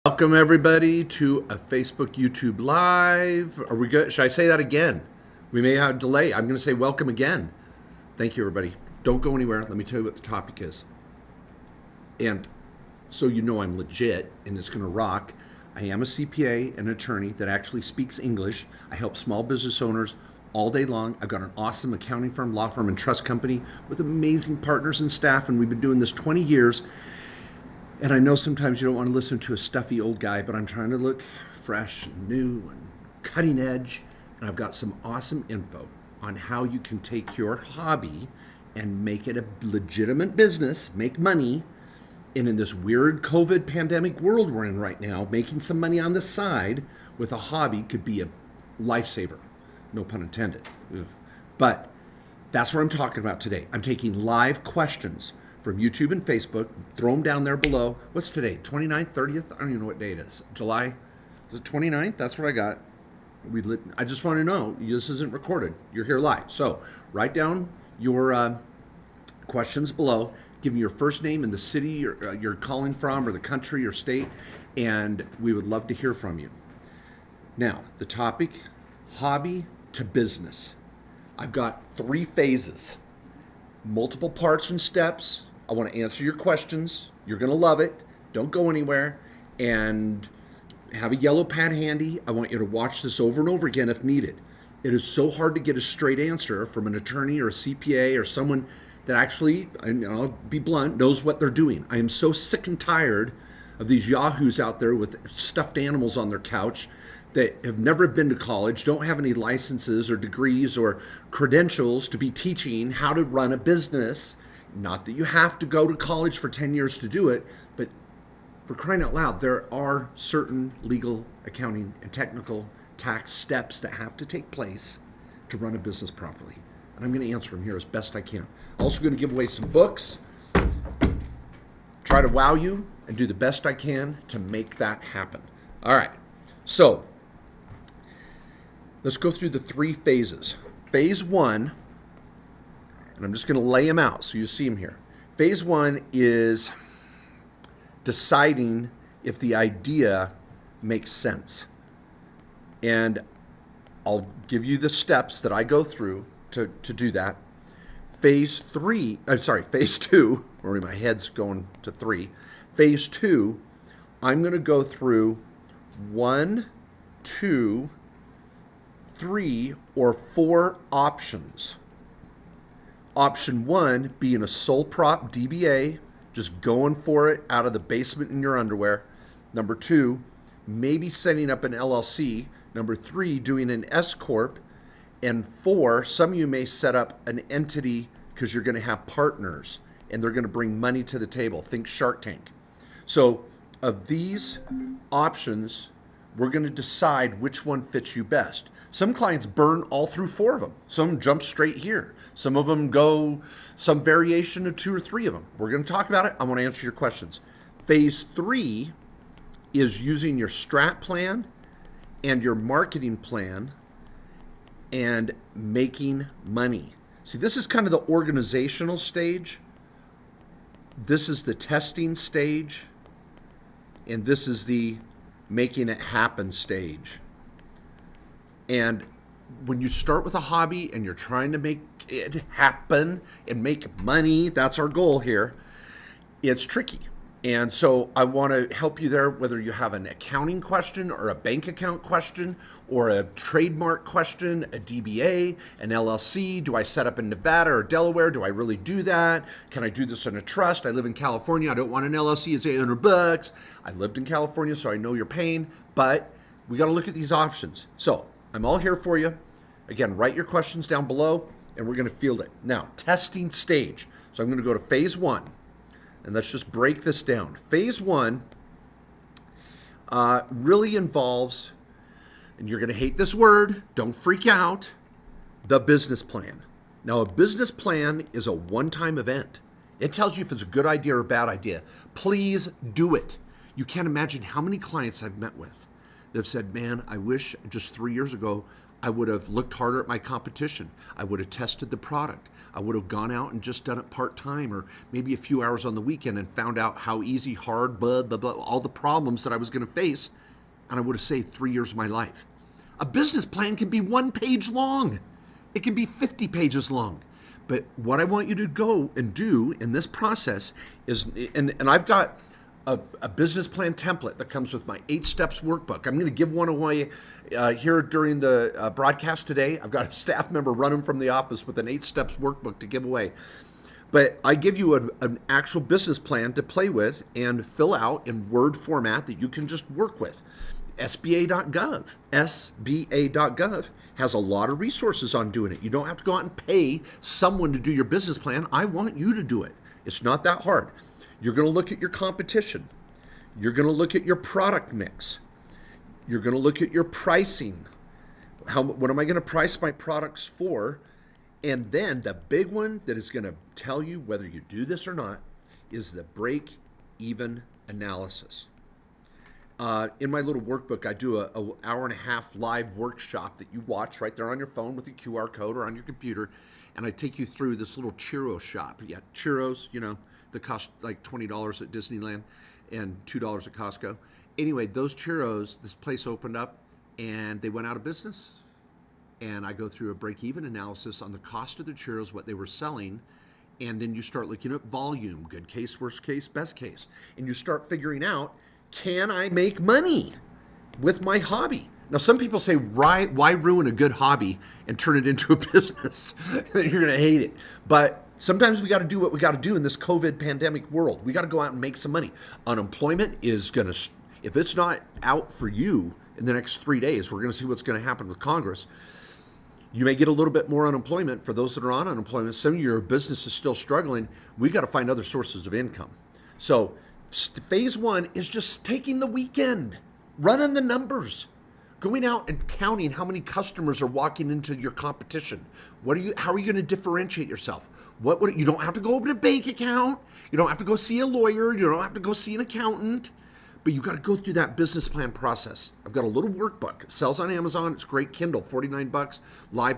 Welcome everybody to a Facebook YouTube Live. Are we good? Should I say that again? We may have a delay. I'm going to say welcome again. Thank you everybody. Don't go anywhere. Let me tell you what the topic is. And so you know I'm legit and it's going to rock. I am a CPA, an attorney that actually speaks English. I help small business owners all day long. I've got an awesome accounting firm, law firm, and trust company with amazing partners and staff, and we've been doing this 20 years. And I know sometimes you don't want to listen to a stuffy old guy, but I'm trying to look fresh and new and cutting edge. And I've got some awesome info on how you can take your hobby and make it a legitimate business, make money. And in this weird COVID pandemic world we're in right now, making some money on the side with a hobby could be a lifesaver. No pun intended. Ugh. But that's what I'm talking about today. I'm taking live questions from YouTube and Facebook. Throw them down there below. What's today? 29th, 30th? I don't even know what day it is. July, is it 29th? That's what I got. I just want to know, this isn't recorded. You're here live. So write down your questions below. Give me your first name and the city you're calling from, or the country or state, and we would love to hear from you. Now, the topic, hobby to business. I've got 3 phases, multiple parts and steps. I want to answer your questions. You're going to love it. Don't go anywhere. And have a yellow pad handy. I want you to watch this over and over again if needed. It is so hard to get a straight answer from an attorney or a CPA or someone that actually, and I'll be blunt, knows what they're doing. I am so sick and tired of these yahoos out there with stuffed animals on their couch that have never been to college, don't have any licenses or degrees or credentials to be teaching how to run a business. Not that you have to go to college for 10 years to do it, but for crying out loud, there are certain legal, accounting, and technical tax steps that have to take place to run a business properly. And I'm going to answer them here as best I can. Also going to give away some books, try to wow you, and do the best I can to make that happen. All right, so let's go through the 3 phases. Phase 1, and I'm just going to lay them out so you see them here. Phase 1 is deciding if the idea makes sense. And I'll give you the steps that I go through to do that. Phase 2, or my head's going to 3. Phase 2, I'm going to go through 1, 2, 3, or 4 options. Option 1 being a sole prop DBA, just going for it out of the basement in your underwear. Number 2, maybe setting up an LLC. Number 3, doing an SCorp. And 4, some of you may set up an entity because you're going to have partners and they're going to bring money to the table. Think Shark Tank. So of these options, we're going to decide which one fits you best. Some clients burn all through 4 of them. Some jump straight here. Some of them go some variation of 2 or 3 of them. We're going to talk about it. I want to answer your questions. Phase 3 is using your strat plan and your marketing plan and making money. See, this is kind of the organizational stage. This is the testing stage. And this is the making it happen stage. And when you start with a hobby and you're trying to make it happen and make money, that's our goal here, it's tricky. And so I want to help you there, whether you have an accounting question or a bank account question or a trademark question, a DBA, an LLC. Do I set up in Nevada or Delaware? Do I really do that? Can I do this in a trust? I live in California. I don't want an LLC. It's $800. I lived in California, so I know your pain, but we got to look at these options. So I'm all here for you. Again, write your questions down below and we're going to field it. Now, testing stage. So I'm going to go to phase 1. And let's just break this down. Phase 1 really involves, and you're going to hate this word, don't freak out, the business plan. Now, a business plan is a one-time event. It tells you if it's a good idea or a bad idea. Please do it. You can't imagine how many clients I've met with that have said, man, I wish just 3 years ago I would have looked harder at my competition. I would have tested the product. I would have gone out and just done it part-time or maybe a few hours on the weekend and found out how easy, hard, blah, blah, blah, all the problems that I was going to face, and I would have saved 3 years of my life. A business plan can be 1 page long. It can be 50 pages long. But what I want you to go and do in this process is, and I've got a business plan template that comes with my 8 steps workbook. I'm going to give one away here during the broadcast today. I've got a staff member running from the office with an 8 steps workbook to give away. But I give you an actual business plan to play with and fill out in Word format that you can just work with. SBA.gov has a lot of resources on doing it. You don't have to go out and pay someone to do your business plan. I want you to do it. It's not that hard. You're going to look at your competition. You're going to look at your product mix. You're going to look at your pricing. What am I going to price my products for? And then the big one that is going to tell you whether you do this or not is the break-even analysis. In my little workbook, I do an hour-and-a-half live workshop that you watch right there on your phone with a QR code or on your computer, and I take you through this little churro shop. Yeah, churros, that cost like $20 at Disneyland and $2 at Costco. Anyway, those churros, this place opened up, and they went out of business. And I go through a break-even analysis on the cost of the churros, what they were selling, and then you start looking at volume, good case, worst case, best case, and you start figuring out, can I make money with my hobby? Now, some people say, why ruin a good hobby and turn it into a business? You're going to hate it. But sometimes we got to do what we got to do in this COVID pandemic world. We got to go out and make some money. Unemployment is going to, if it's not out for you in the next 3 days, we're going to see what's going to happen with Congress. You may get a little bit more unemployment for those that are on unemployment. Some of your business is still struggling. We got to find other sources of income. So phase 1 is just taking the weekend, running the numbers, going out and counting how many customers are walking into your competition. How are you going to differentiate yourself? You don't have to go open a bank account. You don't have to go see a lawyer. You don't have to go see an accountant. But you got to go through that business plan process. I've got a little workbook. It sells on Amazon. It's great. Kindle, $49. Live,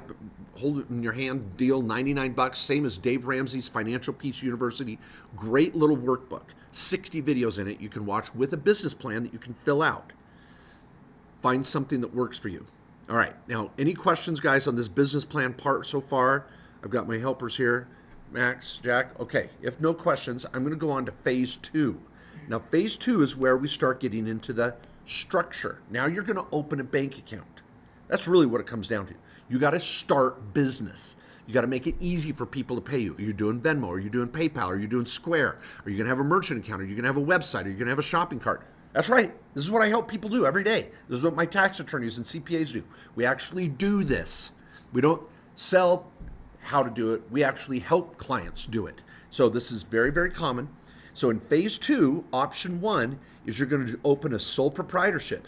hold it in your hand deal, $99. Same as Dave Ramsey's Financial Peace University. Great little workbook. 60 videos in it you can watch with a business plan that you can fill out. Find something that works for you. All right. Now, any questions, guys, on this business plan part so far? I've got my helpers here. Max, Jack. Okay. If no questions, I'm going to go on to phase 2. Now, phase 2 is where we start getting into the structure. Now you're going to open a bank account. That's really what it comes down to. You got to start business. You got to make it easy for people to pay you. Are you doing Venmo? Are you doing PayPal? Are you doing Square? Are you going to have a merchant account? Are you going to have a website? Are you going to have a shopping cart? That's right. This is what I help people do every day. This is what my tax attorneys and CPAs do. We actually do this. We don't sell how to do it. We actually help clients do it. So this is very, very common. So in phase 2, option 1 is you're going to open a sole proprietorship,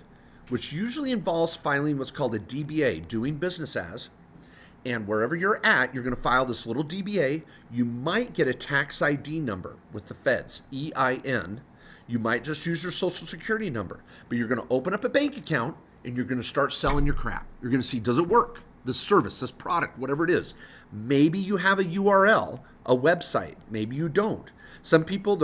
which usually involves filing what's called a DBA, doing business as. And wherever you're at, you're going to file this little DBA. You might get a tax ID number with the feds, EIN. You might just use your social security number, but you're going to open up a bank account and you're going to start selling your crap. You're going to see, does it work? This service, this product, whatever it is. Maybe you have a URL, a website. Maybe you don't. Some people,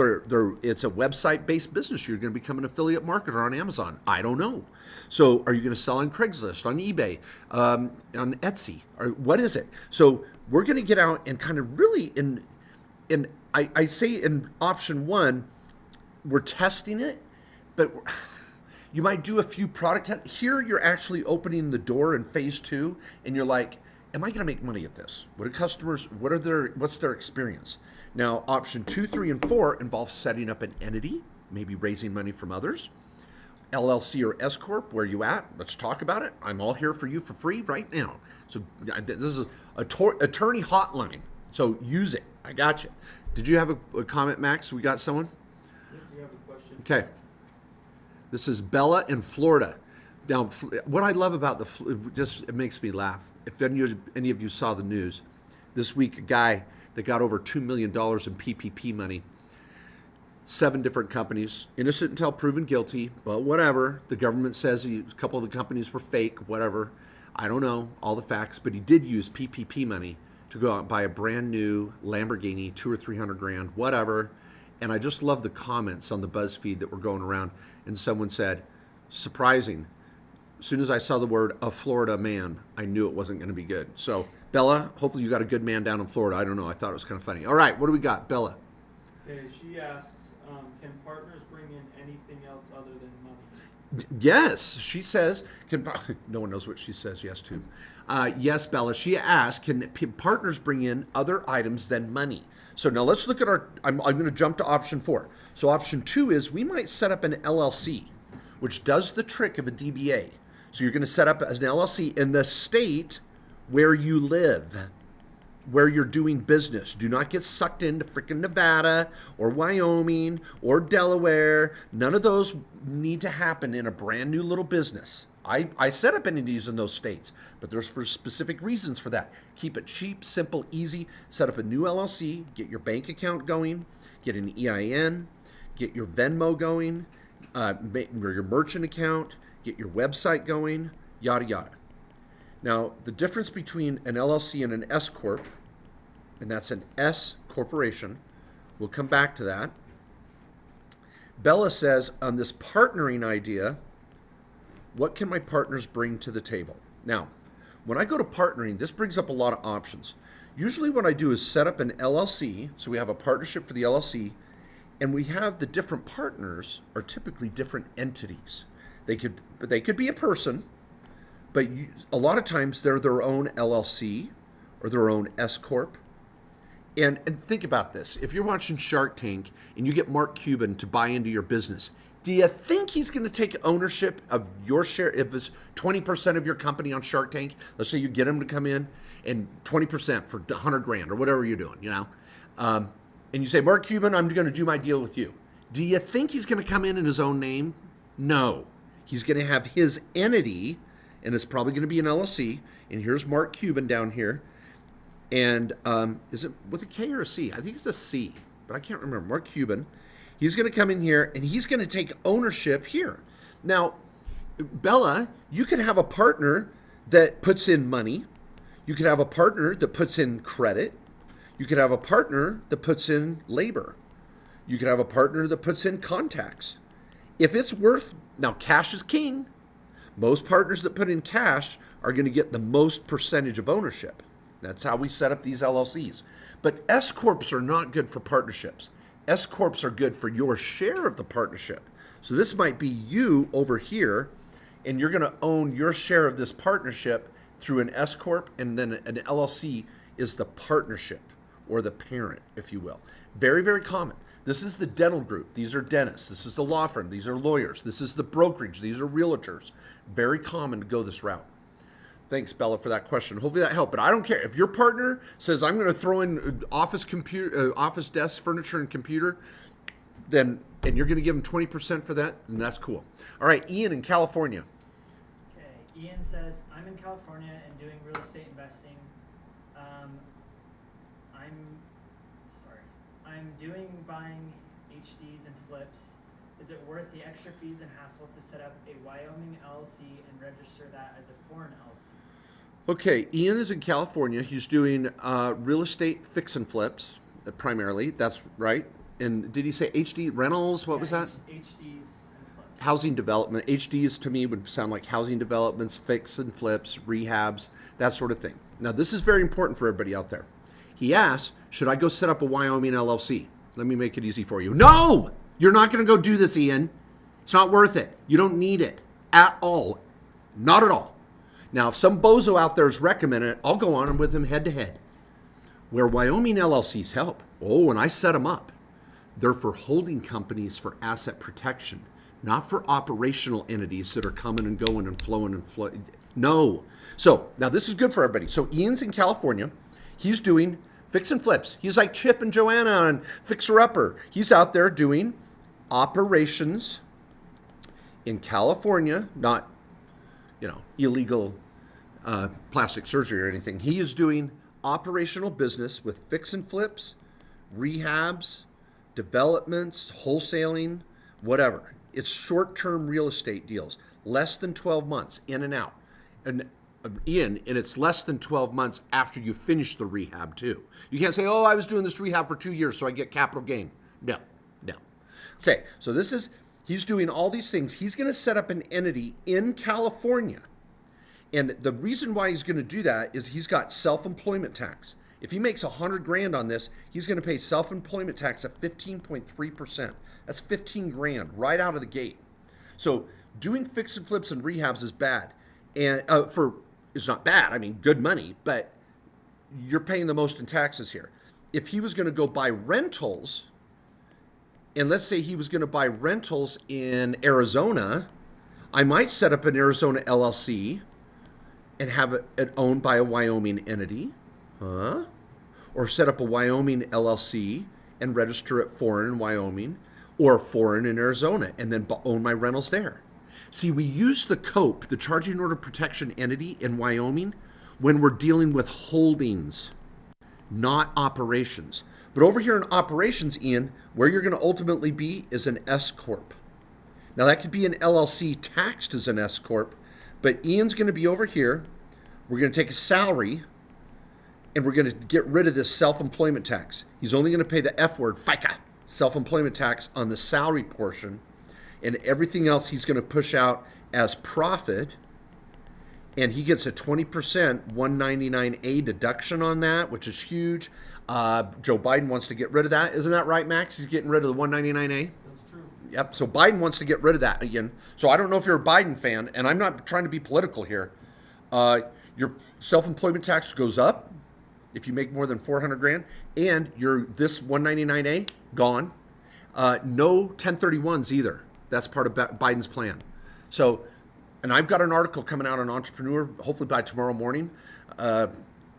it's a website-based business. You're going to become an affiliate marketer on Amazon. I don't know. So are you going to sell on Craigslist, on eBay, on Etsy? Or what is it? So we're going to get out and kind of really, I say in option 1, we're testing it, but you might do a few product tests. Here you're actually opening the door in phase 2, and you're like, am I going to make money at this? What are customers, what's their experience? Now, option 2, 3, and 4 involve setting up an entity, maybe raising money from others. LLC or SCorp, where you at? Let's talk about it. I'm all here for you for free right now. So this is attorney hotline. So use it. I got you. Did you have a comment, Max? We got someone? Yeah, we have a question. Okay. This is Bella in Florida. Now, what I love about it makes me laugh. If any of you saw the news this week, a guy that got over $2 million in PPP money, 7 different companies, innocent until proven guilty, but whatever. The government says a couple of the companies were fake, whatever. I don't know all the facts, but he did use PPP money to go out and buy a brand new Lamborghini, 200 or 300 grand, whatever. And I just love the comments on the BuzzFeed that were going around. And someone said, surprising. As soon as I saw the word "a Florida man," I knew it wasn't going to be good. So, Bella, hopefully you got a good man down in Florida. I don't know. I thought it was kind of funny. All right, what do we got, Bella? Okay, she asks, can partners bring in anything else other than money? Yes, she says. No one knows what she says yes to. Yes, Bella. She asked, can partners bring in other items than money? So now let's look at our. I'm going to jump to option 4. So option 2 is we might set up an LLC, which does the trick of a DBA. So you're going to set up an LLC in the state where you live, where you're doing business. Do not get sucked into freaking Nevada or Wyoming or Delaware. None of those need to happen in a brand new little business. I set up entities in those states, but there's for specific reasons for that. Keep it cheap, simple, easy. Set up a new LLC, get your bank account going, get an EIN, get your Venmo going, or your merchant account, get your website going, yada, yada. Now, the difference between an LLC and an SCorp, and that's an S corporation, we'll come back to that. Bella says, on this partnering idea, what can my partners bring to the table? Now, when I go to partnering, this brings up a lot of options. Usually what I do is set up an LLC, so we have a partnership for the LLC, and we have the different partners are typically different entities. They could be a person, but a lot of times they're their own LLC or their own SCorp. And think about this. If you're watching Shark Tank and you get Mark Cuban to buy into your business, do you think he's going to take ownership of your share? If it's 20% of your company on Shark Tank, let's say you get him to come in and 20% for 100 grand or whatever you're doing, and you say, Mark Cuban, I'm going to do my deal with you. Do you think he's going to come in his own name? No. He's going to have his entity, and it's probably going to be an LLC. And here's Mark Cuban down here. And is it with a K or a C? I think it's a C, but I can't remember. Mark Cuban. He's going to come in here, and he's going to take ownership here. Now, Bella, you can have a partner that puts in money. You could have a partner that puts in credit. You could have a partner that puts in labor. You could have a partner that puts in contacts. If it's worth, now cash is king. Most partners that put in cash are going to get the most percentage of ownership. That's how we set up these LLCs. But S-Corps are not good for partnerships. S-Corps are good for your share of the partnership. So this might be you over here, and you're going to own your share of this partnership through an S-Corp, and then an LLC is the partnership or the parent, if you will. Very, very common. This is the dental group. These are dentists. This is the law firm. These are lawyers. This is the brokerage. These are realtors. Very common to go this route. Thanks, Bella, for that question. Hopefully that helped. But I don't care. If your partner says, I'm going to throw in office desk, furniture, and computer, and you're going to give them 20% for that, then that's cool. All right, Ian in California. Okay, Ian says, I'm in California and doing real estate investing. I'm doing buying HDs and flips. Is it worth the extra fees and hassle to set up a Wyoming LLC and register that as a foreign LLC? Okay, Ian is in California. He's doing real estate fix and flips primarily. That's right. And did he say HD rentals? What was that? HDs and flips. Housing development. HDs to me would sound like housing developments, fix and flips, rehabs, that sort of thing. Now, this is very important for everybody out there. He asked, should I go set up a Wyoming LLC? Let me make it easy for you. No! You're not going to go do this, Ian. It's not worth it. You don't need it at all. Not at all. Now, if some bozo out there is recommending it, I'll go on with him head to head. Where Wyoming LLCs help, and I set them up. They're for holding companies for asset protection, not for operational entities that are coming and going and flowing and flowing. No. So now this is good for everybody. So Ian's in California. He's doing fix and flips. He's like Chip and Joanna on Fixer Upper. He's out there doing operations in California, not, illegal plastic surgery or anything. He is doing operational business with fix and flips, rehabs, developments, wholesaling, whatever. It's short-term real estate deals, less than 12 months, in and out. And Ian, and it's less than 12 months after you finish the rehab too. You can't say, oh, I was doing this rehab for 2 years, so I get capital gain. No. Okay, so he's doing all these things. He's going to set up an entity in California. And the reason why he's going to do that is he's got self-employment tax. If he makes 100 grand on this, he's going to pay self-employment tax at 15.3%. That's 15 grand right out of the gate. So doing fix and flips and rehabs is bad. And it's not bad. I mean, good money, but you're paying the most in taxes here. If he was going to go buy rentals, and let's say he was going to buy rentals in Arizona, I might set up an Arizona LLC and have it owned by a Wyoming entity, or set up a Wyoming LLC and register it foreign in Wyoming or foreign in Arizona, and then own my rentals there. See, we use the COPE, the Charging Order Protection Entity in Wyoming, when we're dealing with holdings, not operations. But over here in operations, Ian, where you're going to ultimately be is an SCorp. Now, that could be an LLC taxed as an SCorp, but Ian's going to be over here. We're going to take a salary, and we're going to get rid of this self-employment tax. He's only going to pay the F word, FICA, self-employment tax on the salary portion, and everything else he's going to push out as profit, and he gets a 20% 199A deduction on that, which is huge. Joe Biden wants to get rid of that. Isn't that right, Max? He's getting rid of the 199A? That's true. Yep, so Biden wants to get rid of that again. So I don't know if you're a Biden fan, and I'm not trying to be political here. Your self-employment tax goes up if you make more than 400 grand, and this 199A, gone. No 1031s either. That's part of Biden's plan. So, and I've got an article coming out on Entrepreneur, hopefully by tomorrow morning.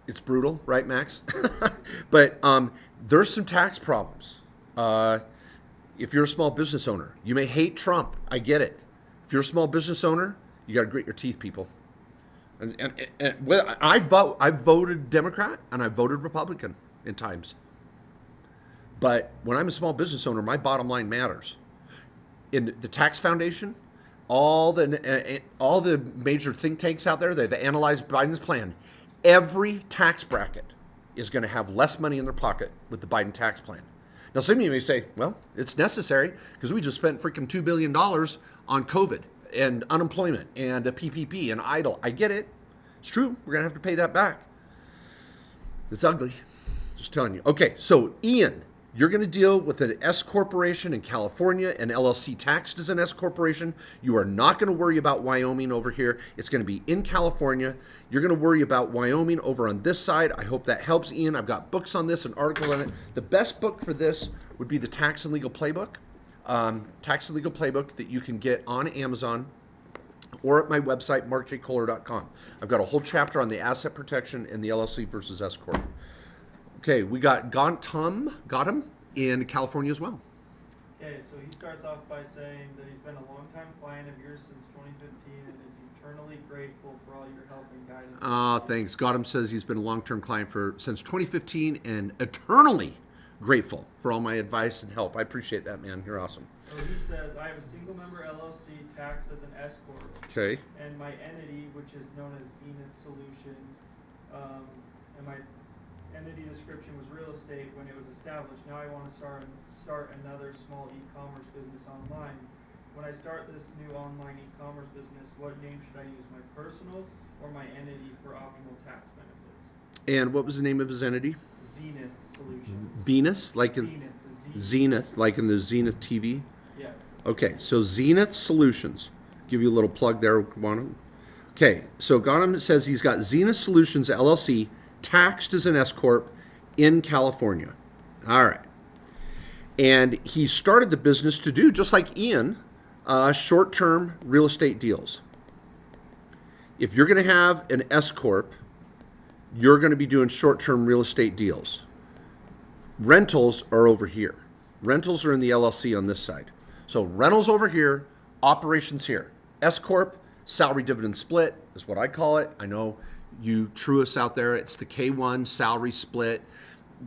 It's brutal, right, Max? But there's some tax problems. If you're a small business owner, you may hate Trump. I get it. If you're a small business owner, you got to grit your teeth, people. And I voted Democrat and I voted Republican in times. But when I'm a small business owner, my bottom line matters. In the tax foundation, all the major think tanks out there, they've analyzed Biden's plan. Every tax bracket is going to have less money in their pocket with the Biden tax plan. Now, some of you may say, well, it's necessary because we just spent freaking $2 billion on COVID and unemployment and a PPP and EIDL. I get it. It's true. We're going to have to pay that back. It's ugly. Just telling you. Okay, so Ian, you're going to deal with an S corporation in California, an LLC taxed as an S corporation. You are not going to worry about Wyoming over here. It's going to be in California. You're going to worry about Wyoming over on this side. I hope that helps, Ian. I've got books on this, an article on it. The best book for this would be the Tax and Legal Playbook. Tax and Legal Playbook that you can get on Amazon or at my website, markjkohler.com. I've got a whole chapter on the asset protection and the LLC versus S Corp. Okay, we got Gautam in California as well. Okay, so he starts off by saying that he's been a longtime client of yours since 2015 and is eternally grateful for all your help and guidance. Thanks. Gautam says he's been a long-term client since 2015 and eternally grateful for all my advice and help. I appreciate that, man. You're awesome. So he says, I have a single member LLC taxed as an S Corp. Okay. And my entity, which is known as Zenith Solutions, and my entity description was real estate when it was established. Now I want to start another small e-commerce business online. When I start this new online e-commerce business, what name should I use, my personal or my entity for optimal tax benefits? And what was the name of his entity? Zenith Solutions. Venus, like Zenith, Zenith, like in the Zenith TV. Yeah. Okay, so Zenith Solutions. Give you a little plug there, Juan. Okay, so Gautam says he's got Zenith Solutions LLC taxed as an S Corp in California. All right. And he started the business to do, just like Ian, short-term real estate deals. If you're going to have an S Corp, you're going to be doing short-term real estate deals. Rentals are over here. Rentals are in the LLC on this side. So rentals over here, operations here. S Corp, salary dividend split is what I call it. I know you truists out there, it's the K1 salary split.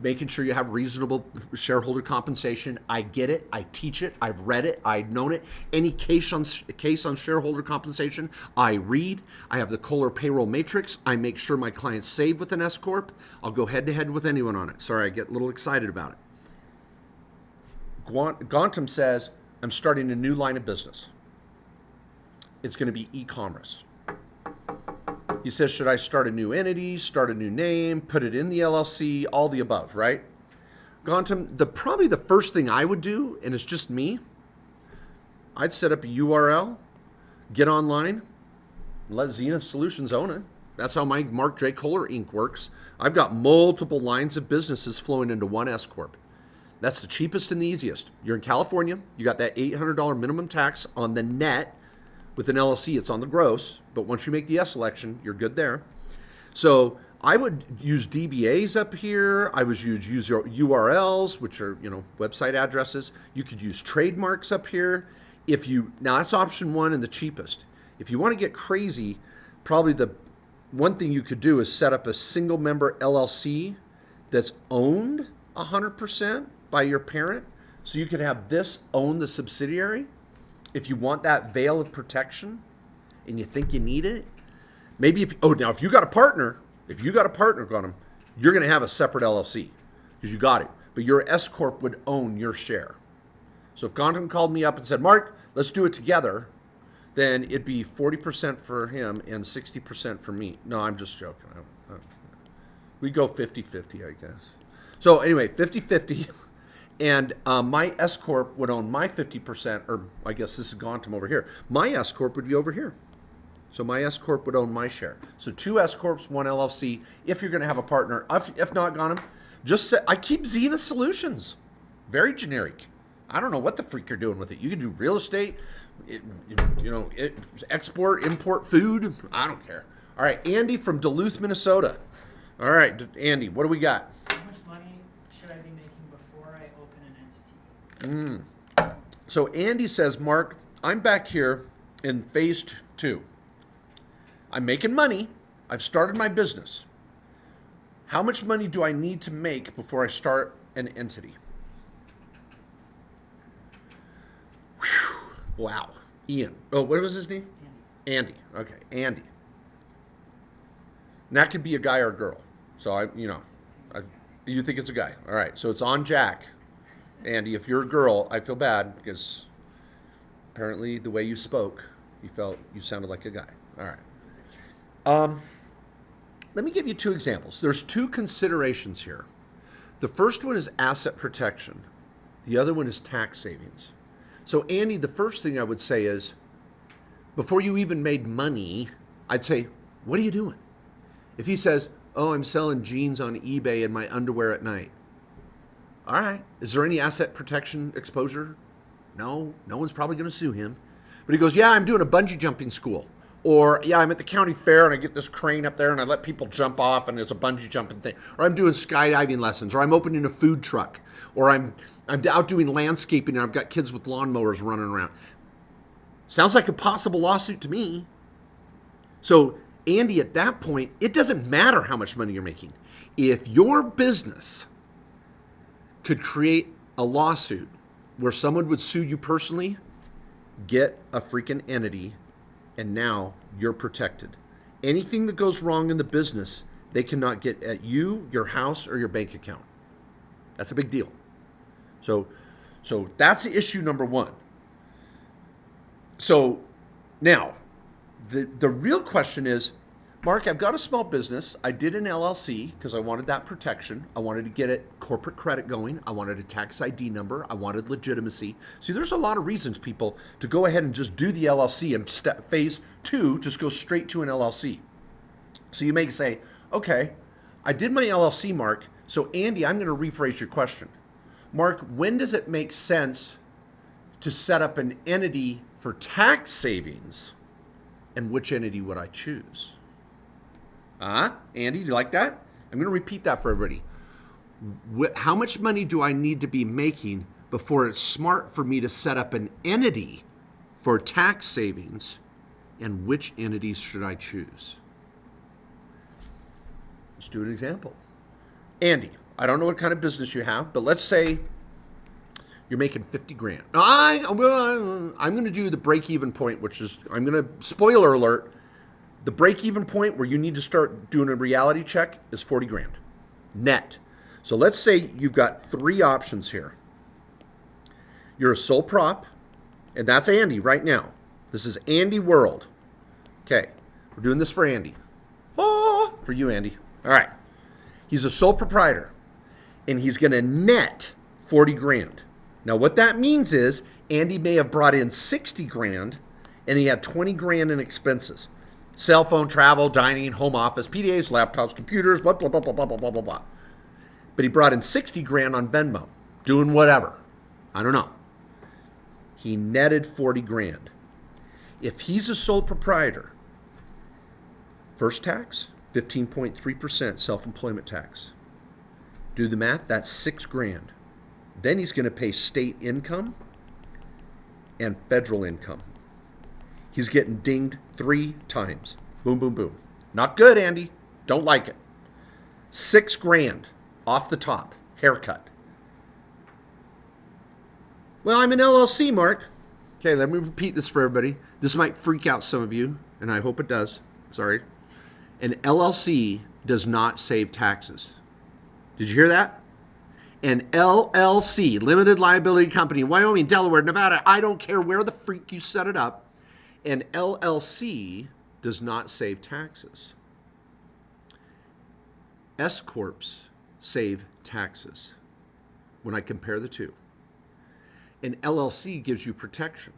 making sure you have reasonable shareholder compensation. I get it. I teach it. I've read it. I've known it. Any case on shareholder compensation, I read. I have the Kohler payroll matrix. I make sure my clients save with an SCorp. I'll go head to head with anyone on it. Sorry, I get a little excited about it. Gontum says, I'm starting a new line of business. It's going to be e-commerce. He says, should I start a new entity, start a new name, put it in the LLC, all the above, right? Gontum, probably the first thing I would do, and it's just me, I'd set up a URL, get online, let Zenith Solutions own it. That's how my Mark J. Kohler Inc. works. I've got multiple lines of businesses flowing into one SCorp. That's the cheapest and the easiest. You're in California, you got that $800 minimum tax on the net. With an LLC, it's on the gross, but once you make the S election, you're good there. So I would use DBAs up here. I would use URLs, which are, website addresses. You could use trademarks up here. Now that's option one and the cheapest. If you want to get crazy, probably the one thing you could do is set up a single member LLC that's owned 100% by your parent. So you could have this own the subsidiary. If you want that veil of protection and you think you need it, maybe if you got a partner, got him, you're going to have a separate LLC because you got it. But your SCorp would own your share. So if Gontum called me up and said, Mark, let's do it together, then it'd be 40% for him and 60% for me. No, I'm just joking. We go 50-50, I guess. So anyway, 50-50. And my SCorp would own my 50%, or I guess this is Gontum over here. My SCorp would be over here. So my SCorp would own my share. So 2 SCorps, 1 LLC, if you're going to have a partner. If not, Gontum, I keep Zenith Solutions. Very generic. I don't know what the freak you're doing with it. You can do real estate, export, import food. I don't care. All right, Andy from Duluth, Minnesota. All right, Andy, what do we got? How much money should I be making before I open an entity? So Andy says, Mark, I'm back here in phase 2. I'm making money. I've started my business. How much money do I need to make before I start an entity? Whew. Wow. Ian. Oh, what was his name? Andy. Okay, Andy. And that could be a guy or a girl. So you think it's a guy. All right. So it's on Jack. Andy, if you're a girl, I feel bad because apparently the way you spoke, you sounded like a guy. All right. Let me give you 2 examples. There's 2 considerations here. The first one is asset protection. The other one is tax savings. So Andy, the first thing I would say is, before you even made money, I'd say, what are you doing? If he says, oh, I'm selling jeans on eBay and my underwear at night. All right. Is there any asset protection exposure? No one's probably going to sue him. But he goes, yeah, I'm doing a bungee jumping school. Or, yeah, I'm at the county fair and I get this crane up there and I let people jump off and it's a bungee jumping thing. Or I'm doing skydiving lessons. Or I'm opening a food truck. Or I'm out doing landscaping and I've got kids with lawnmowers running around. Sounds like a possible lawsuit to me. So, Andy, at that point, it doesn't matter how much money you're making. If your business could create a lawsuit where someone would sue you personally, get a freaking entity, and now you're protected. Anything that goes wrong in the business, they cannot get at you, your house, or your bank account. That's a big deal. So that's issue number 1. So now, the real question is, Mark, I've got a small business. I did an LLC because I wanted that protection. I wanted to get it corporate credit going. I wanted a tax ID number. I wanted legitimacy. See, there's a lot of reasons, people, to go ahead and just do the LLC and phase 2, just go straight to an LLC. So you may say, okay, I did my LLC, Mark. So Andy, I'm going to rephrase your question. Mark, when does it make sense to set up an entity for tax savings? And which entity would I choose? Andy, do you like that? I'm going to repeat that for everybody. How much money do I need to be making before it's smart for me to set up an entity for tax savings? And which entities should I choose? Let's do an example. Andy, I don't know what kind of business you have, but let's say you're making 50 grand. I'm going to do the break-even point, which is, I'm going to, spoiler alert, the break-even point where you need to start doing a reality check is 40 grand net. So let's say you've got 3 options here. You're a sole prop, and that's Andy right now. This is Andy World. Okay, we're doing this for Andy. Oh, for you, Andy. All right. He's a sole proprietor, and he's going to net 40 grand. Now, what that means is Andy may have brought in 60 grand, and he had 20 grand in expenses. Cell phone, travel, dining, home office, PDAs, laptops, computers, blah, blah, blah, blah, blah, blah, blah, blah. But he brought in 60 grand on Venmo, doing whatever. I don't know. He netted 40 grand. If he's a sole proprietor, first tax, 15.3% self-employment tax. Do the math, that's 6 grand. Then he's going to pay state income and federal income. He's getting dinged 3 times. Boom, boom, boom. Not good, Andy. Don't like it. 6 grand off the top, haircut. Well, I'm an LLC, Mark. Okay, let me repeat this for everybody. This might freak out some of you, and I hope it does. Sorry. An LLC does not save taxes. Did you hear that? An LLC, limited liability company, Wyoming, Delaware, Nevada, I don't care where the freak you set it up. An LLC does not save taxes. SCorps save taxes when I compare the two. An LLC gives you protection.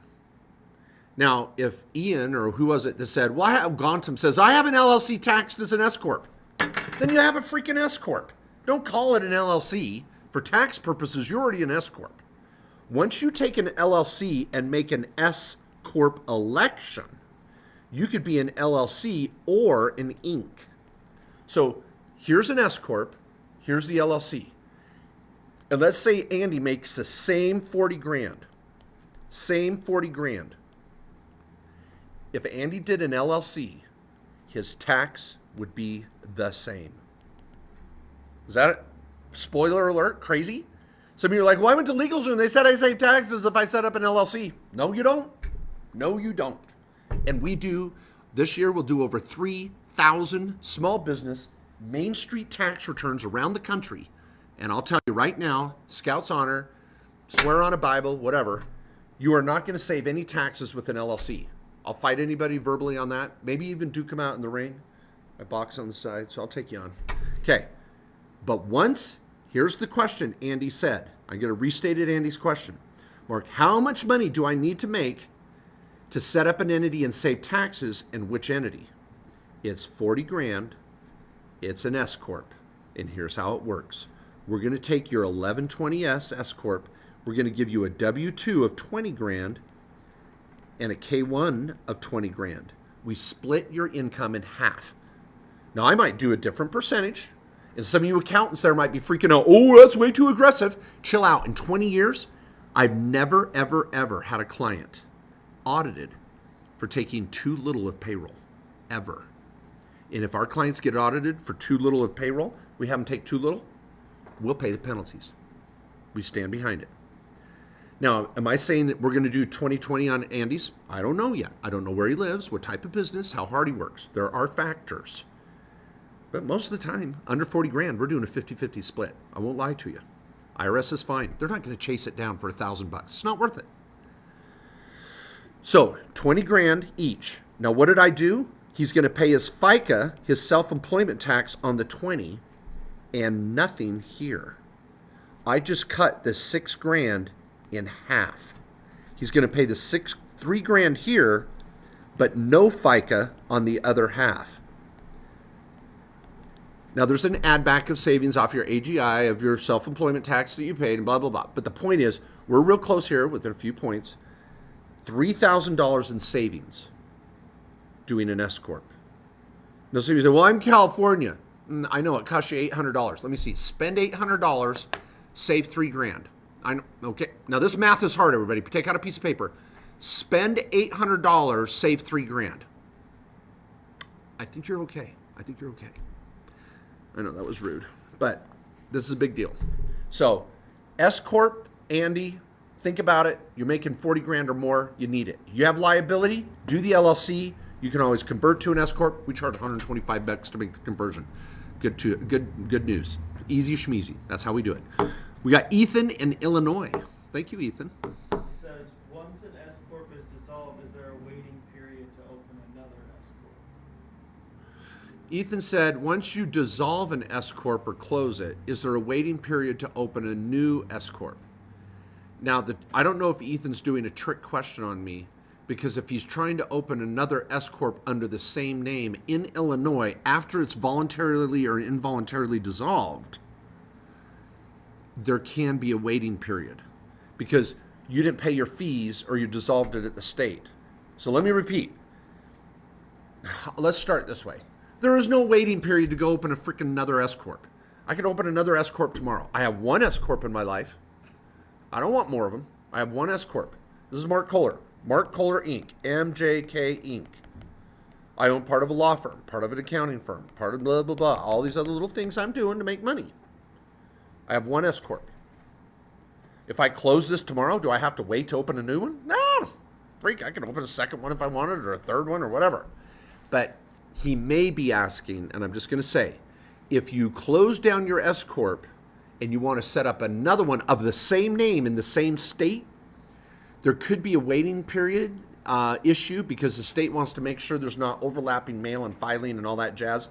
Now, if Ian or who was it that said, well, Gontum says, I have an LLC taxed as an SCorp, then you have a freaking SCorp. Don't call it an LLC. For tax purposes, you're already an SCorp. Once you take an LLC and make an SCorp election, you could be an LLC or an Inc. So here's an SCorp, here's the LLC. And let's say Andy makes the same 40 grand. Same 40 grand. If Andy did an LLC, his tax would be the same. Is that it? Spoiler alert, crazy? Some of you are like, well, I went to LegalZoom. They said I save taxes if I set up an LLC. No, you don't. No, you don't. And we do, this year we'll do over 3,000 small business Main Street tax returns around the country. And I'll tell you right now, Scout's honor, swear on a Bible, whatever, you are not going to save any taxes with an LLC. I'll fight anybody verbally on that. Maybe even duke them out in the ring. I box on the side, so I'll take you on. Okay. But once, here's the question Andy said. I'm going to restate it, Andy's question. Mark, how much money do I need to make to set up an entity and save taxes, and which entity? It's 40 grand. It's an SCorp. And here's how it works. We're going to take your 1120S SCorp. We're going to give you a W-2 of 20 grand and a K-1 of 20 grand. We split your income in half. Now, I might do a different percentage. And some of you accountants there might be freaking out. Oh, that's way too aggressive. Chill out. In 20 years, I've never, ever, ever had a client audited for taking too little of payroll, ever. And if our clients get audited for too little of payroll, we have them take too little, we'll pay the penalties. We stand behind it. Now, am I saying that we're going to do 20/20 on Andy's? I don't know yet. I don't know where he lives, what type of business, how hard he works. There are factors. But most of the time, under 40 grand, we're doing a 50-50 split. I won't lie to you. IRS is fine. They're not going to chase it down for $1,000. It's not worth it. So 20 grand each. Now, what did I do? He's going to pay his FICA, his self-employment tax on the 20, and nothing here. I just cut the 6 grand in half. He's going to pay the 3 grand here, but no FICA on the other half. Now, there's an add back of savings off your AGI, of your self-employment tax that you paid, and blah, blah, blah. But the point is, we're real close here within a few points. $3,000 in savings doing an SCorp. Now, some of you say, well, I'm California. I know, it costs you $800. Let me see. Spend $800, save 3 grand. I know, okay. Now, this math is hard, everybody. Take out a piece of paper. Spend $800, save 3 grand. I think you're okay. I think you're okay. I know that was rude, but This is a big deal. So, SCorp, Andy, think about it. You're making 40 grand or more. You need it. You have liability. Do the LLC. You can always convert to an SCorp. We charge $125 to make the conversion. Good news. Easy schmeezy. That's how we do it. We got Ethan in Illinois. Thank you, Ethan. It says, once an SCorp is dissolved, is there a waiting period to open another SCorp? Ethan said, once you dissolve an SCorp or close it, is there a waiting period to open a new SCorp? Now, I don't know if Ethan's doing a trick question on me, because if he's trying to open another SCorp under the same name in Illinois after it's voluntarily or involuntarily dissolved, there can be a waiting period because you didn't pay your fees or you dissolved it at the state. So let me repeat. Let's start this way. There is no waiting period to go open a freaking another SCorp. I can open another SCorp tomorrow. I have one SCorp in my life. I don't want more of them. I have one SCorp. This is Mark Kohler. Mark Kohler, Inc., MJK, Inc. I own part of a law firm, part of an accounting firm, part of blah, blah, blah. All these other little things I'm doing to make money. I have one SCorp. If I close this tomorrow, do I have to wait to open a new one? No. Freak, I can open a second one if I wanted or a third one or whatever. But he may be asking, and I'm just going to say, if you close down your SCorp and you want to set up another one of the same name in the same state, there could be a waiting period issue because the state wants to make sure there's not overlapping mail and filing and all that jazz.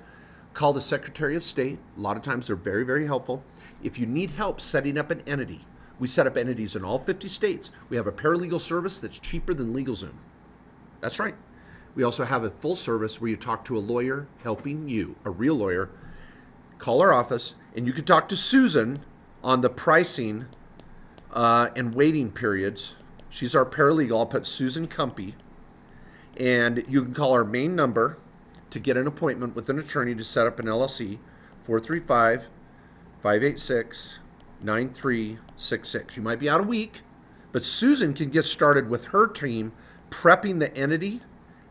Call the Secretary of State. A lot of times they're very, very helpful. If you need help setting up an entity, we set up entities in all 50 states. We have a paralegal service that's cheaper than LegalZoom. That's right. We also have a full service where you talk to a lawyer helping you, a real lawyer. Call our office, and you can talk to Susan on the pricing and waiting periods. She's our paralegal. I'll put Susan Cumpy. And you can call our main number to get an appointment with an attorney to set up an LLC, 435-586-9366. You might be out a week, but Susan can get started with her team prepping the entity,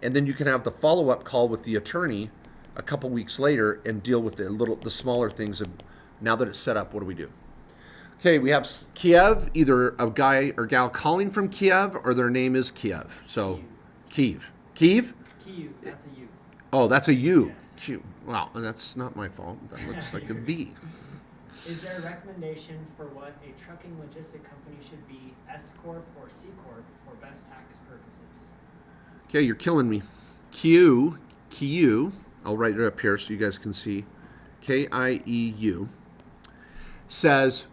and then you can have the follow-up call with the attorney a couple weeks later and deal with the smaller things of now that it's set up, what do we do? Okay, we have Kiev, either a guy or gal calling from Kiev or their name is Kiev. So, Kiev. Kiev? Kyiv, that's a U. Oh, that's a U. Yes. Q. Wow, that's not my fault. That looks like a V. Is there a recommendation for what a trucking logistic company should be, SCorp or CCorp, for best tax purposes? Okay, you're killing me. Q, I'll write it up here so you guys can see. KIEU says,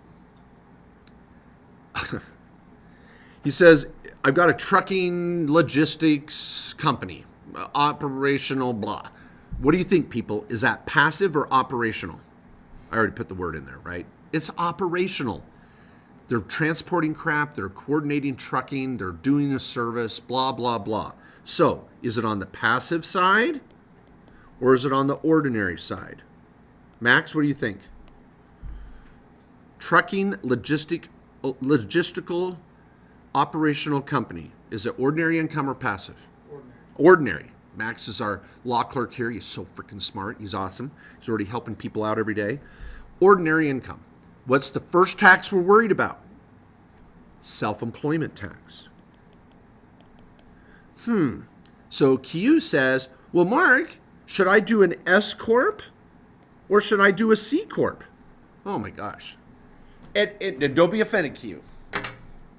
he says, I've got a trucking logistics company, operational blah. What do you think, people? Is that passive or operational? I already put the word in there, right? It's operational. They're transporting crap, they're coordinating trucking, they're doing a service, blah, blah, blah. So, is it on the passive side or is it on the ordinary side? Max, what do you think? Trucking logistical operational company. Is it ordinary income or passive? Ordinary. Max is our law clerk here. He's so freaking smart. He's awesome. He's already helping people out every day. Ordinary income. What's the first tax we're worried about? Self-employment tax. So Q says, well, Mark, should I do an S Corp or should I do a C Corp? Oh my gosh. And don't be offended, Q.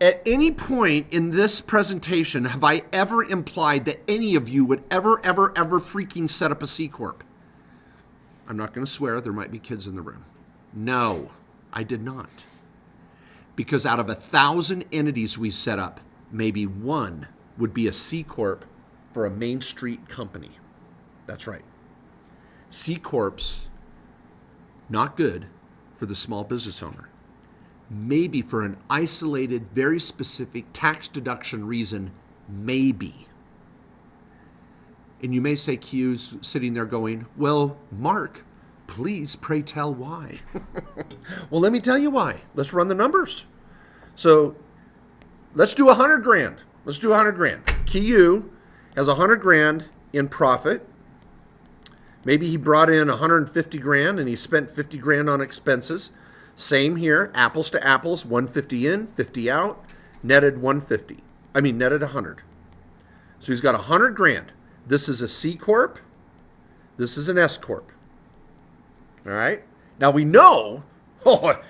At any point in this presentation, have I ever implied that any of you would ever freaking set up a C Corp? I'm not going to swear. There might be kids in the room. No, I did not. Because out of 1,000 entities we set up, maybe one would be a C Corp for a Main Street company. That's right. C Corps, not good for the small business owner. Maybe for an isolated, very specific tax deduction reason, maybe. And you may say, Q's sitting there going, well, Mark, please pray tell why. Well, let me tell you why. Let's run the numbers. So let's do 100 grand. Let's do 100 grand. Q has 100 grand in profit. Maybe he brought in 150 grand and he spent 50 grand on expenses. Same here, apples to apples, 150 in, 50 out, netted 150. I mean, netted 100. So he's got 100 grand. This is a C Corp. This is an S Corp. All right. Now we know,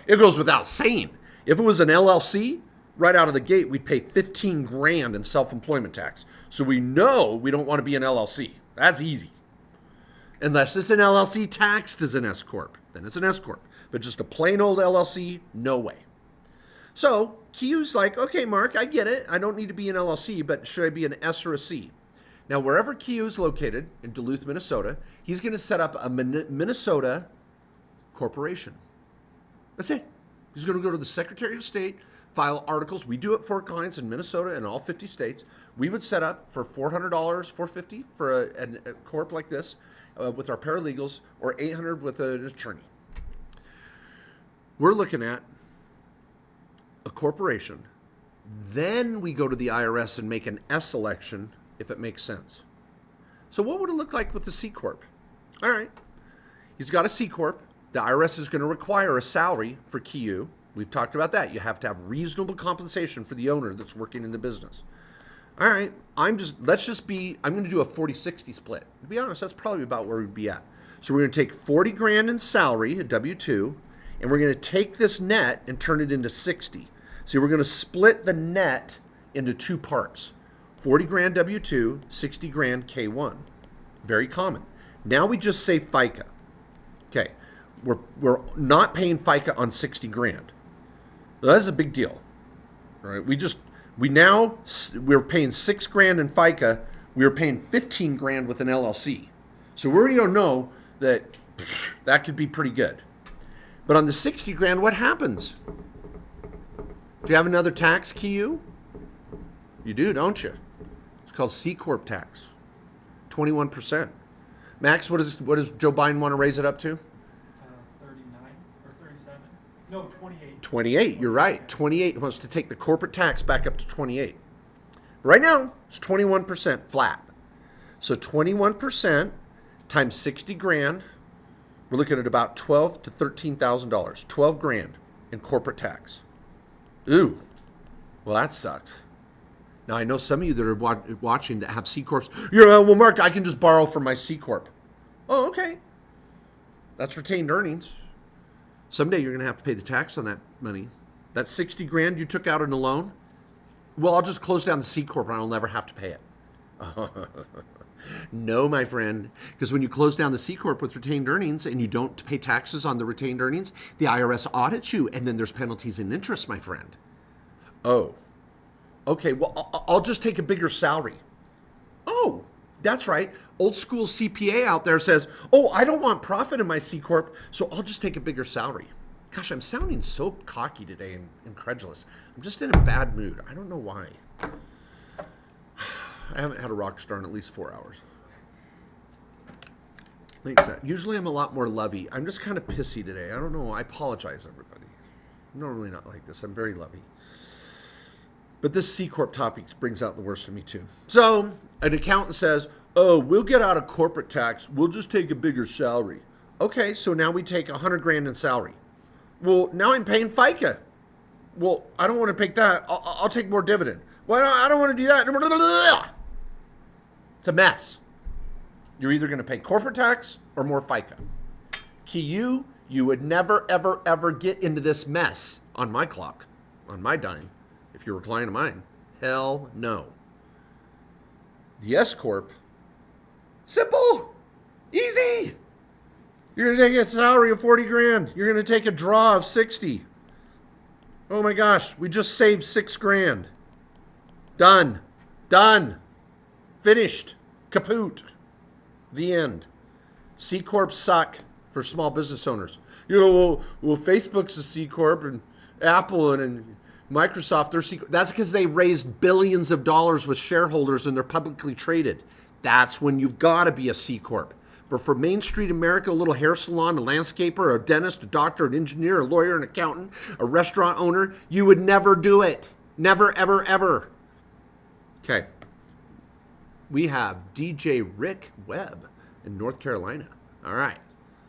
it goes without saying, if it was an LLC, right out of the gate, we'd pay 15 grand in self-employment tax. So we know we don't want to be an LLC. That's easy. Unless it's an LLC taxed as an S Corp. Then it's an S Corp. But just a plain old LLC, no way. So Q's like, okay, Mark, I get it. I don't need to be an LLC, but should I be an S or a C? Now, wherever Q is located, in Duluth, Minnesota, he's going to set up a Minnesota corporation. That's it. He's going to go to the Secretary of State, file articles. We do it for clients in Minnesota and all 50 states. We would set up for $400, $450 for a corp like this with our paralegals, or $800 with an attorney. We're looking at a corporation. Then we go to the IRS and make an S election if it makes sense. So what would it look like with the C Corp? All right. He's got a C Corp. The IRS is going to require a salary for KU. We've talked about that. You have to have reasonable compensation for the owner that's working in the business. All right. I'm going to do a 40-60 split. To be honest, that's probably about where we'd be at. So we're going to take 40 grand in salary, a W-2, and we're going to take this net and turn it into 60. So we're going to split the net into two parts. 40 grand W-2, 60 grand K1. Very common. Now we just say FICA. Okay, we're not paying FICA on 60 grand. Now, that's a big deal. All right, we're paying 6 grand in FICA. We were paying 15 grand with an LLC. So we already know that that could be pretty good. But on the 60 grand, what happens? Do you have another tax, KU? You do, don't you? It's called C Corp tax, 21%. Max, what does Joe Biden want to raise it up to? 39 or 37? No, 28. 28. You're right. 28 wants to take the corporate tax back up to 28. Right now, it's 21% flat. So 21% times 60 grand, we're looking at about $12,000 to $13,000. 12 grand in corporate tax. Ooh, well, that sucks. Now, I know some of you that are watching that have C Corps. You're, well, Mark, I can just borrow from my C Corp. Oh, okay. That's retained earnings. Someday you're going to have to pay the tax on that money. That 60 grand you took out in a loan, well, I'll just close down the C Corp and I'll never have to pay it. No, my friend, because when you close down the C Corp with retained earnings and you don't pay taxes on the retained earnings, the IRS audits you, and then there's penalties and interest, my friend. Oh, okay, well, I'll just take a bigger salary. Oh, that's right. Old school CPA out there says, oh, I don't want profit in my C Corp, so I'll just take a bigger salary. Gosh, I'm sounding so cocky today and incredulous. I'm just in a bad mood. I don't know why. I haven't had a rock star in at least 4 hours. Thanks. Usually I'm a lot more lovey. I'm just kind of pissy today. I don't know. I apologize, everybody. I'm normally not like this. I'm very lovey. But this C Corp topic brings out the worst of me too. So an accountant says, oh, we'll get out of corporate tax. We'll just take a bigger salary. Okay, so now we take 100 grand in salary. Well, now I'm paying FICA. Well, I don't want to pay that. I'll take more dividend. Well, I don't want to do that. It's a mess. You're either going to pay corporate tax or more FICA. KU, you would never, ever, ever get into this mess on my clock, on my dime, if you're a client of mine. Hell no. The S Corp, simple, easy. You're going to take a salary of 40 grand. You're going to take a draw of 60. Oh my gosh, we just saved 6 grand. Done. Finished. Kaput. The end. C Corps suck for small business owners. You know, well, Facebook's a C Corp and Apple and Microsoft, they're C Corp. That's because they raised billions of dollars with shareholders and they're publicly traded. That's when you've got to be a C Corp. But for Main Street America, a little hair salon, a landscaper, a dentist, a doctor, an engineer, a lawyer, an accountant, a restaurant owner, you would never do it. Never, ever, ever. Okay. We have DJ Rick Webb in North Carolina. All right.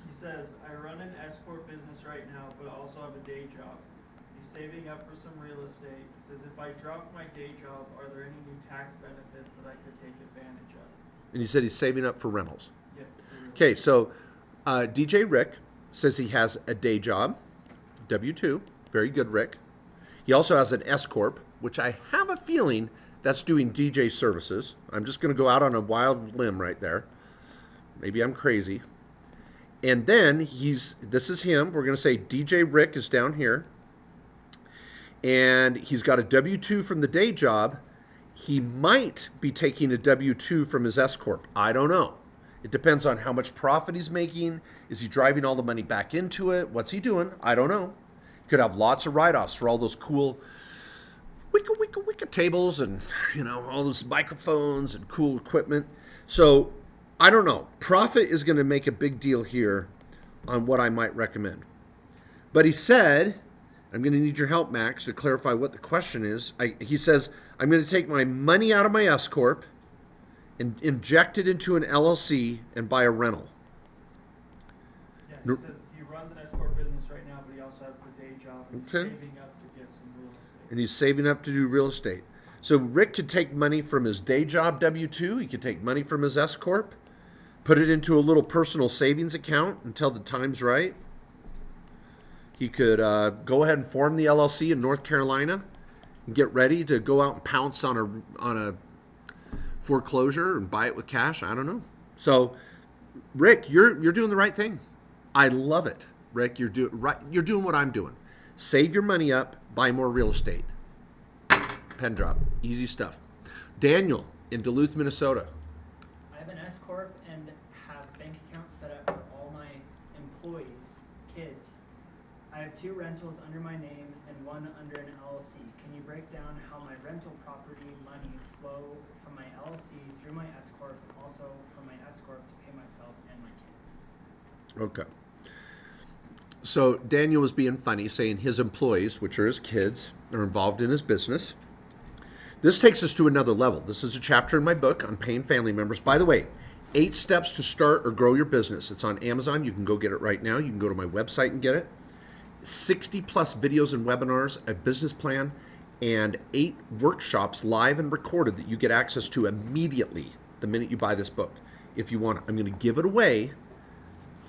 He says, I run an SCorp business right now, but also have a day job. He's saving up for some real estate. He says, if I drop my day job, are there any new tax benefits that I could take advantage of? And he said he's saving up for rentals. Yep. Okay, so DJ Rick says he has a day job, W-2. Very good, Rick. He also has an SCorp, which I have a feeling that's doing DJ services. I'm just going to go out on a wild limb right there. Maybe I'm crazy. And then this is him. We're going to say DJ Rick is down here. And he's got a W-2 from the day job. He might be taking a W-2 from his SCorp. I don't know. It depends on how much profit he's making. Is he driving all the money back into it? What's he doing? I don't know. He could have lots of write-offs for all those cool wicka tables and, all those microphones and cool equipment. So I don't know. Profit is going to make a big deal here on what I might recommend. But he said, I'm going to need your help, Max, to clarify what the question is. He says, I'm going to take my money out of my SCorp and inject it into an LLC and buy a rental. Yeah, he said he runs an SCorp business right now, but he also has the day job and he's saving up to get some real estate. And he's saving up to do real estate. So Rick could take money from his day job W-2. He could take money from his SCorp, put it into a little personal savings account until the time's right. He could go ahead and form the LLC in North Carolina and get ready to go out and pounce on a foreclosure and buy it with cash. I don't know. So, Rick, you're doing the right thing. I love it, Rick. You're doing what I'm doing. Save your money up, buy more real estate. Pen drop, easy stuff. Daniel in Duluth, Minnesota. I have an SCorp and have bank accounts set up for all my employees, kids. I have 2 rentals under my name and 1 under an LLC. Can you break down how my rental property money flow from my LLC through my SCorp and also from my SCorp to pay myself and my kids? Okay. So Daniel was being funny, saying his employees, which are his kids, are involved in his business. This takes us to another level. This is a chapter in my book on paying family members. By the way, 8 steps to start or grow your business. It's on Amazon. You can go get it right now. You can go to my website and get it. 60 plus videos and webinars, a business plan, and 8 workshops live and recorded that you get access to immediately the minute you buy this book. If you want it, I'm going to give it away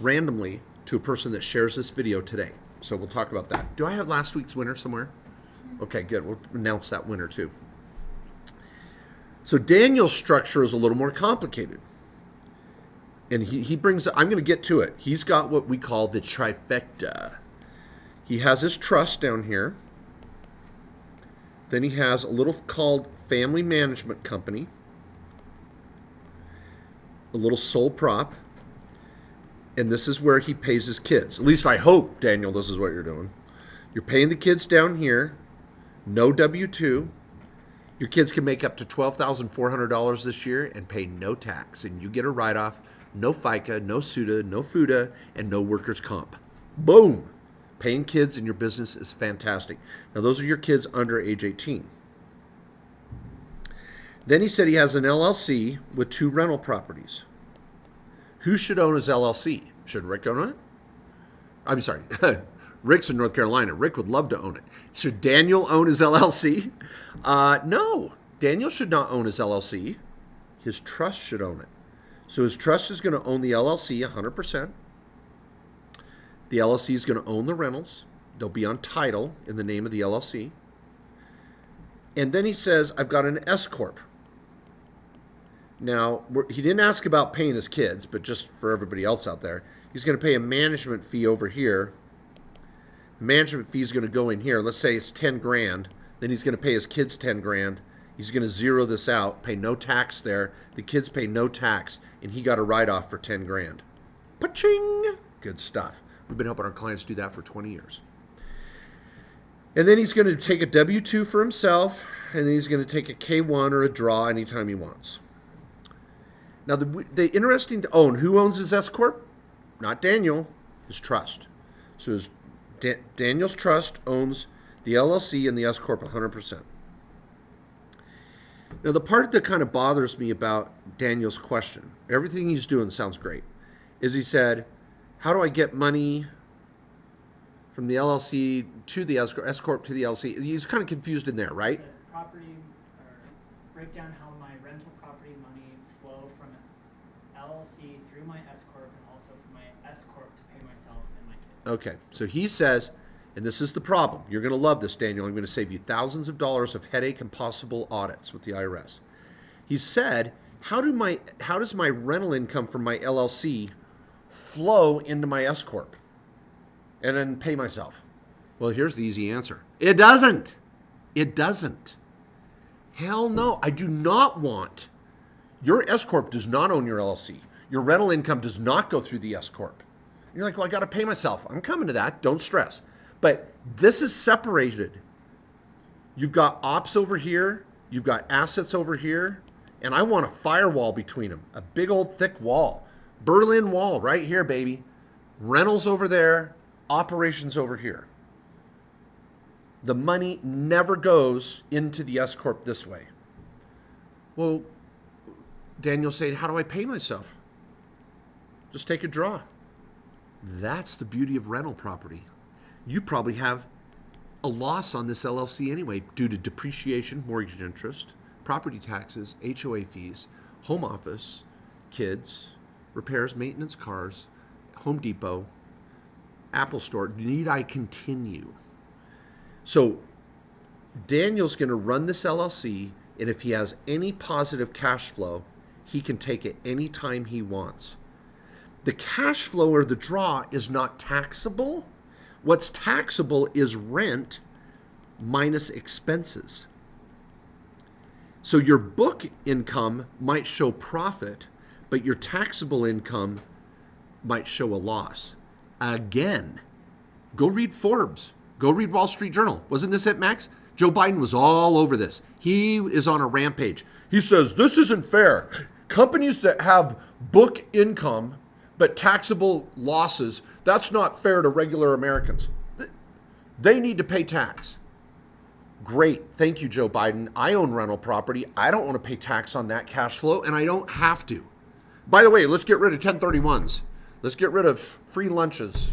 randomly to a person that shares this video today. So we'll talk about that. Do I have last week's winner somewhere? Okay, good. We'll announce that winner too. So Daniel's structure is a little more complicated. And he brings, I'm going to get to it. He's got what we call the trifecta. He has his trust down here. Then he has a little called family management company, a little sole prop, and this is where he pays his kids. At least I hope, Daniel, this is what you're doing. You're paying the kids down here, no W-2. Your kids can make up to $12,400 this year and pay no tax, and you get a write-off, no FICA, no SUTA, no FUTA, and no workers' comp. Boom! Paying kids in your business is fantastic. Now, those are your kids under age 18. Then he said he has an LLC with 2 rental properties. Who should own his LLC? Should Rick own it? I'm sorry. Rick's in North Carolina. Rick would love to own it. Should Daniel own his LLC? No. Daniel should not own his LLC. His trust should own it. So his trust is going to own the LLC 100%. The LLC is going to own the rentals. They'll be on title in the name of the LLC. And then he says, I've got an SCorp. Now, he didn't ask about paying his kids, but just for everybody else out there, he's going to pay a management fee over here. The management fee is going to go in here. Let's say it's 10 grand. Then he's going to pay his kids 10 grand. He's going to zero this out, pay no tax there. The kids pay no tax, and he got a write-off for 10 grand. Pa-ching! Good stuff. We've been helping our clients do that for 20 years. And then he's going to take a W-2 for himself, and then he's going to take a K-1 or a draw anytime he wants. Now, the interesting to own, who owns his S-Corp? Not Daniel, his trust. So Daniel's trust owns the LLC and the S-Corp 100%. Now, the part that kind of bothers me about Daniel's question, everything he's doing sounds great, is he said, how do I get money from the LLC to the S-Corp to the LLC? He's kind of confused in there, right? It's a property, or break down how my rental property money flow from LLC through my S-Corp and also from my S-Corp to pay myself and my kids. Okay, so he says, and this is the problem. You're going to love this, Daniel. I'm going to save you thousands of dollars of headache and possible audits with the IRS. He said, how does my rental income from my LLC flow into my S-Corp and then pay myself? Well, here's the easy answer. It doesn't. It doesn't. Hell no. I do not want. Your S-Corp does not own your LLC. Your rental income does not go through the S-Corp. You're like, well, I got to pay myself. I'm coming to that. Don't stress. But this is separated. You've got ops over here. You've got assets over here. And I want a firewall between them. A big old thick wall. Berlin Wall right here, baby. Rentals over there. Operations over here. The money never goes into the S-Corp this way. Well, Daniel said, how do I pay myself? Just take a draw. That's the beauty of rental property. You probably have a loss on this LLC anyway due to depreciation, mortgage interest, property taxes, HOA fees, home office, kids, repairs, maintenance, cars, Home Depot, Apple Store. Need I continue? So Daniel's going to run this LLC, and if he has any positive cash flow, he can take it any time he wants. The cash flow or the draw is not taxable. What's taxable is rent minus expenses. So your book income might show profit, but your taxable income might show a loss. Again, go read Forbes. Go read Wall Street Journal. Wasn't this it, Max? Joe Biden was all over this. He is on a rampage. He says, this isn't fair. Companies that have book income but taxable losses, that's not fair to regular Americans. They need to pay tax. Great. Thank you, Joe Biden. I own rental property. I don't want to pay tax on that cash flow, and I don't have to. By the way, let's get rid of 1031s. Let's get rid of free lunches.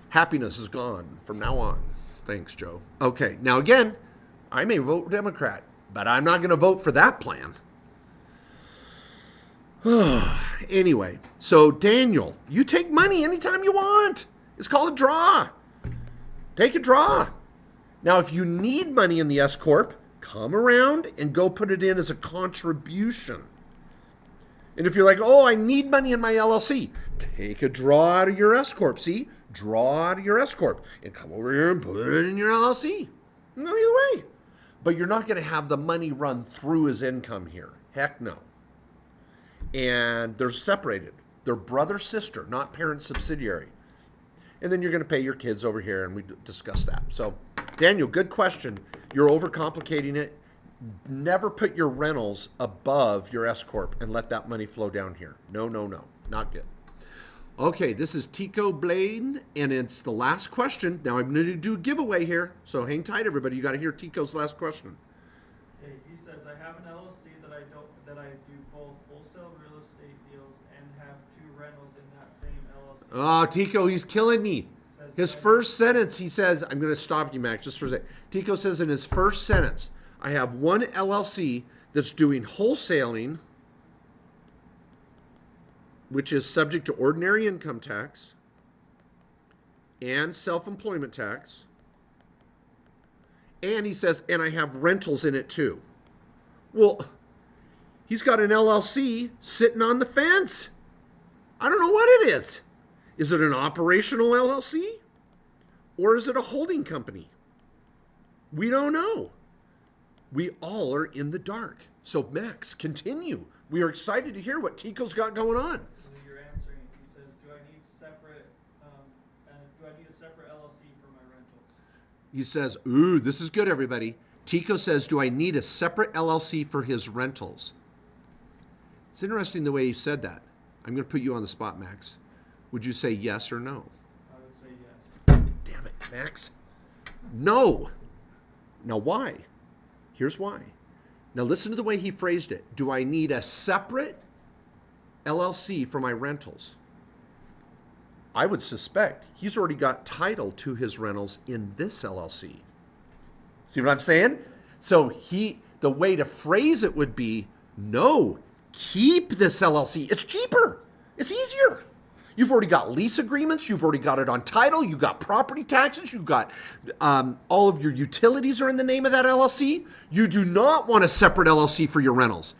Happiness is gone from now on. Thanks, Joe. Okay, now again, I may vote Democrat, but I'm not going to vote for that plan. Anyway, so Daniel, you take money anytime you want. It's called a draw. Take a draw. Now, if you need money in the S-Corp, come around and go put it in as a contribution. And if you're like, oh, I need money in my LLC, take a draw out of your S-Corp. See? Draw out of your S-Corp and come over here and put it in your LLC. No, either way. But you're not going to have the money run through his income here. Heck no. And they're separated. They're brother-sister, not parent-subsidiary. And then you're going to pay your kids over here, and we discussed that. So, Daniel, good question. You're overcomplicating it. Never put your rentals above your S-Corp and let that money flow down here. No, no, no. Not good. Okay, this is Tico Blaine, and it's the last question. Now, I'm going to do a giveaway here, so hang tight, everybody. You got to hear Tico's last question. Okay, he says, I have an LLC that I do both wholesale real estate deals and have 2 rentals in that same LLC. Oh, Tico, he's killing me. His first sentence, he says, I'm going to stop you, Max, just for a second. Tico says in his first sentence, I have one LLC that's doing wholesaling, which is subject to ordinary income tax and self-employment tax. And he says, and I have rentals in it too. Well, he's got an LLC sitting on the fence. I don't know what it is. Is it an operational LLC? Or is it a holding company? We don't know. We all are in the dark. So Max, continue. We are excited to hear what Tico's got going on. So you're answering. He says, do I need a separate LLC for my rentals? He says, ooh, this is good, everybody. Tico says, do I need a separate LLC for his rentals? It's interesting the way he said that. I'm going to put you on the spot, Max. Would you say yes or no? I would say yes. Damn it, Max. No. Now, why? Here's why. Now, listen to the way he phrased it. Do I need a separate LLC for my rentals? I would suspect he's already got title to his rentals in this LLC. See what I'm saying? So the way to phrase it would be, no, keep this LLC. It's cheaper. It's easier. You've already got lease agreements. You've already got it on title. You've got property taxes. You've got all of your utilities are in the name of that LLC. You do not want a separate LLC for your rentals.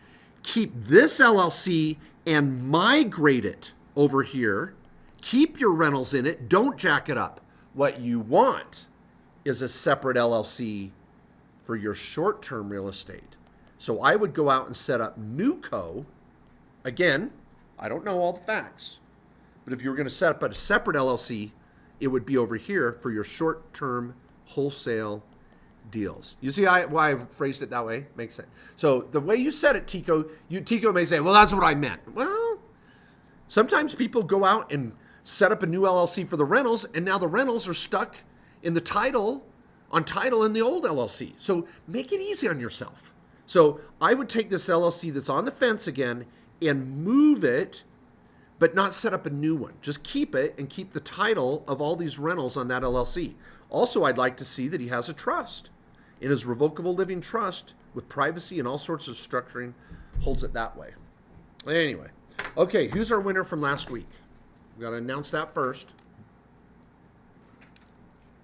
Keep this LLC and migrate it over here. Keep your rentals in it. Don't jack it up. What you want is a separate LLC for your short-term real estate. So I would go out and set up NewCo. Again, I don't know all the facts, but if you were going to set up a separate LLC, it would be over here for your short-term wholesale deals. You see why I phrased it that way? Makes sense. So the way you said it, Tico may say, well, that's what I meant. Well, sometimes people go out and set up a new LLC for the rentals, and now the rentals are stuck in the title in the old LLC. So make it easy on yourself. So I would take this LLC that's on the fence again and move it, but not set up a new one. Just keep it and keep the title of all these rentals on that LLC. Also, I'd like to see that he has a trust. In his revocable living trust with privacy and all sorts of structuring, holds it that way. Anyway, okay, who's our winner from last week? We got to announce that first.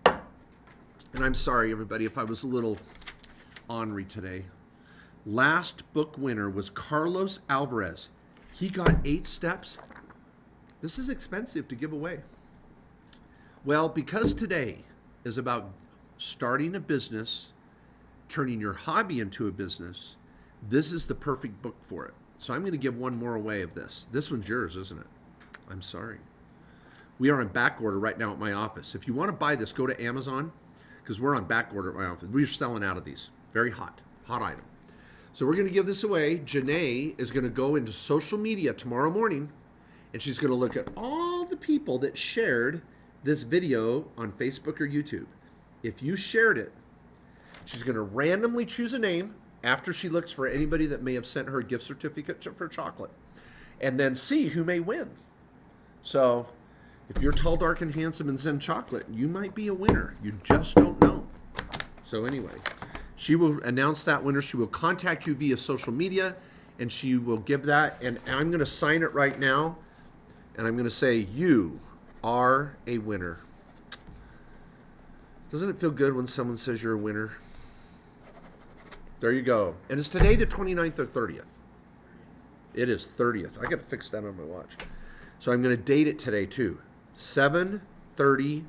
And I'm sorry, everybody, if I was a little ornery today. Last book winner was Carlos Alvarez. He got 8 steps. This is expensive to give away. Well, because today is about starting a business, turning your hobby into a business, this is the perfect book for it. So I'm going to give one more away of this. This one's yours, isn't it? I'm sorry. We are on back order right now at my office. If you want to buy this, go to Amazon, because we're on back order at my office. We're selling out of these. Very hot item. So we're going to give this away. Janae is going to go into social media tomorrow morning, and she's going to look at all the people that shared this video on Facebook or YouTube. If you shared it, she's going to randomly choose a name after she looks for anybody that may have sent her a gift certificate for chocolate, and then see who may win. So if you're tall, dark, and handsome and send chocolate, you might be a winner. You just don't know. So anyway, she will announce that winner. She will contact you via social media, and she will give that. And I'm going to sign it right now, and I'm going to say, you are a winner. Doesn't it feel good when someone says you're a winner? There you go. And is today the 29th or 30th? It is 30th. I got to fix that on my watch. So I'm going to date it today too. 7/30/20.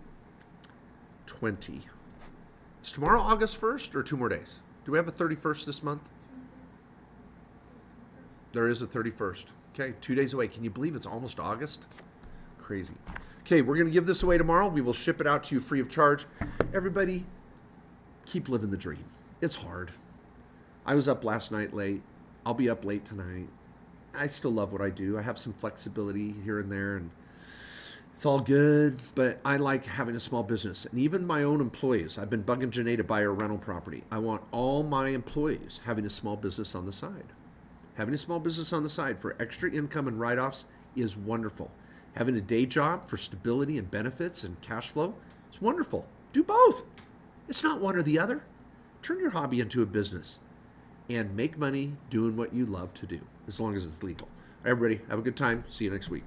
Is tomorrow August 1st or 2 more days? Do we have a 31st this month? There is a 31st. Okay, 2 days away. Can you believe it's almost August? Crazy. Okay, we're going to give this away tomorrow. We will ship it out to you free of charge. Everybody, keep living the dream. It's hard. I was up last night late. I'll be up late tonight. I still love what I do. I have some flexibility here and there, and it's all good, but I like having a small business. And even my own employees, I've been bugging Janae to buy her rental property. I want all my employees having a small business on the side. Having a small business on the side for extra income and write-offs is wonderful. Having a day job for stability and benefits and cash flow is wonderful. Do both. It's not one or the other. Turn your hobby into a business and make money doing what you love to do, as long as it's legal. Everybody, have a good time. See you next week.